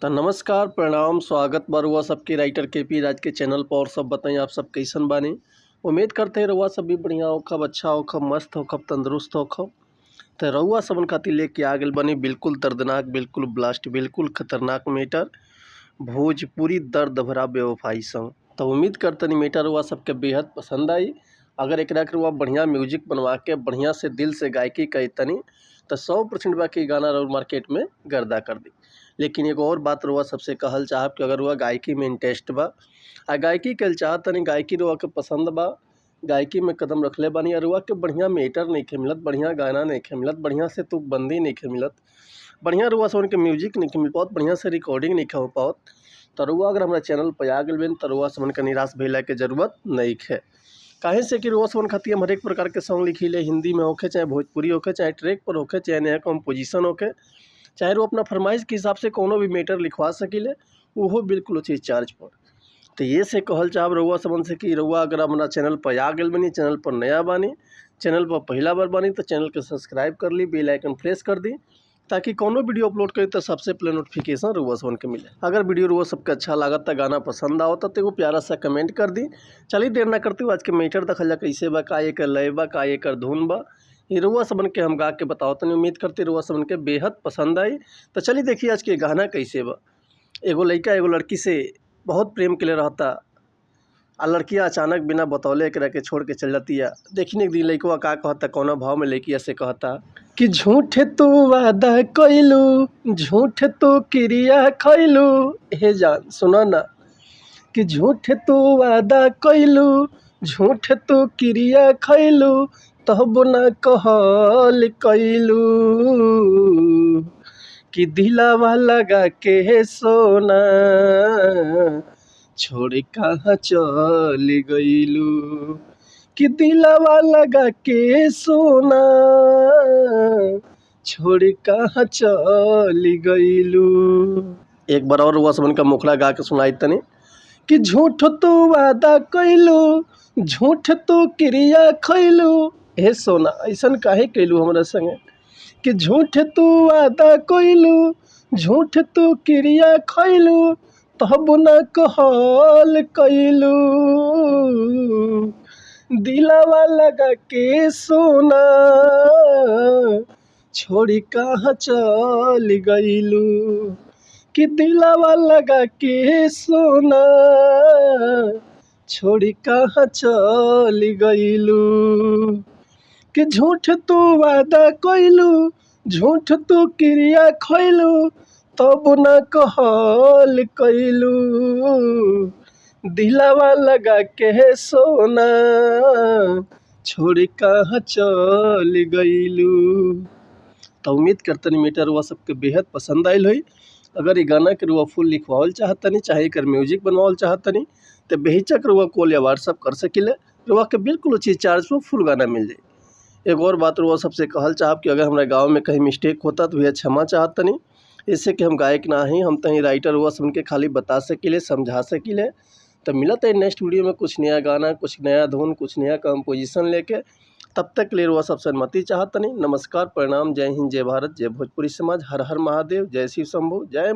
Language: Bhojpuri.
तो नमस्कार प्रणाम स्वागत बा रउआ सबके राइटर के राज के चैनल पर। और सब बताएं आप सब कैसन बानी। उम्मीद करते हैं रउआ सब भी बढ़िया होखब, अच्छा होखब, मस्त होखब, तंदुरुस्त होखब। तो रउआ सबन खातिर लेके आ गए बनी बिल्कुल दर्दनाक, बिल्कुल ब्लास्ट, बिल्कुल खतरनाक मैटर, भोजपुरी दर्द भरा बेवफाई सॉन्ग। तो उम्मीद करतनी मैटर रउआ सबके बेहद पसंद आई। अगर एक रउआ बढ़िया म्यूजिक बनवा के बढ़िया से दिल से गायकी कैतनी तो 100% बाकी गाना रउआ मार्केट में गर्दा कर दी। लेकिन एगो और बात रउआ सबसे कहल चाहब कि अगर रउआ गायकी में इंटरेस्ट बा आ गायकी कल चाहतनी, गायकी रउआ के पसंद बा, गायकी में कदम रखले बानी, अरुआ के बढ़िया मेटर नहीं मिलत, बढ़िया गाना नहीं मिलत, बढ़िया से तुकबंदी नहीं मिलत, बढ़िया रुआ से उनके म्यूजिक नहीं मिल पात, बढ़िया से रिकॉर्डिंग नहीं हो पात, तो रुआ अगर हमारे चैनल पर आ गए तो रुआ से उनका निराश भैला के जरूरत नहीं है। काहे से कि रुआ से खातिर हम हर एक प्रकार के सॉन्ग लिखी ले, हिंदी में होके, चाहे भोजपुरी होके, चाहे ट्रैक पर होके, चाहे नया कंपोजिशन होके, चाहे वो अपना फरमाइश के हिसाब से कोनो भी मैटर लिखवा सकिले, वो बिल्कुल उचित चार्ज पर। तो ये से कहल चाहब रउआ समझ से कि रउआ अगर हमारा चैनल पर आ गए बनी, चैनल पर नया बानी, चैनल पर पहला बार बानी, तो चैनल के सब्सक्राइब कर ली, बेल आइकन प्रेस कर दी, ताकि कोनो वीडियो अपलोड करी तो सबसे पहले नोटिफिकेशन रउआ सबन के मिले। अगर वीडियो रउआ सबके अच्छा लागत, गाना पसंद आवत तो एगो प्यारा सा कमेंट कर दी। चलिए देर ना करती हूँ, आज के मैटर देखल जा कैसे बा, का एकर लय बा, का एकर धुन बा, ये रउआ सबन के हम गा के बताओ तनी। उम्मीद करती रउआ सबन के बेहद पसंद आई। तो चलिए देखिए आज के गाना कैसे बा। एगो लड़का एगो लड़की से बहुत प्रेम के लिए रहता, आ लड़किया अचानक बिना बतौले एकरा के छोड़ के चल जाती है। देखिए एक दिन लड़कवा का कहता, कौना भाव में लड़किया से कहता कि झूठे तू वादा कइलू, झूठे तू क्रिया खइलू, हे जान सुना ना, कि झूठे तू वादा कइलू, झूठे तू क्रिया खइलू, तब ना कहल कइलू, कि दिलावा लगा के सोना छोड़ कहाँ चल गइलू, कि दिलावा लगा के सोना छोड़ कहाँ चल गइलू। एक बार और हुआ सबन का मुखड़ा गा के सुनाई तनी कि झूठ तो वादा कइलू, झूठ तो क्रिया खइलू, हे सोना ऐसन काहे कइलू हमरा संगे, कि झूठ तू वादा कइलू, झूठ तू क्रिया खइलू, तब न कहल कइलू, दिलावा लगा के सोना छोड़ी कहाँ चल गइलू, कि दिलावा लगा के सोना छोड़ी कहाँ चल गइलू, कि झूठ तू वादा कइलू, झूठ तू क्रिया खइलू, तब न कहल कइलू, दिलावा लगा के सोना छोड़ कहाँ चल गइलू। तो उम्मीद करतनी मीटर रुआ सबके बेहद पसंद आयल हुई। अगर ये गाना के रुआ फुल लिखवावल चाहतनी, चाहे एकर म्यूजिक बनवावल चाहतनी, तो बेहिचक रुआ कॉल या व्हाट्सअप कर सकिले, रुआ के बिल्कुल उचित चार्ज पर फुल गाना मिल जाए। एक और बात रुआ सबसे कहल चाहब कि अगर हमारे गांव में कहीं मिस्टेक होता तो भैया क्षमा चाहतनी, इससे कि हम गायक ना ही, हम तहीं राइटर हुआ सबन के खाली बता सकिले, समझा सकिले। तो मिलता है नेक्स्ट वीडियो में कुछ नया गाना, कुछ नया धुन, कुछ नया कंपोजिशन लेके। तब तक ले रुआ सबसे अनुमति चाहतनी। नमस्कार प्रणाम, जय हिंद, जय भारत, जय भोजपुरी समाज, हर हर महादेव, जय शिव शंभू, जय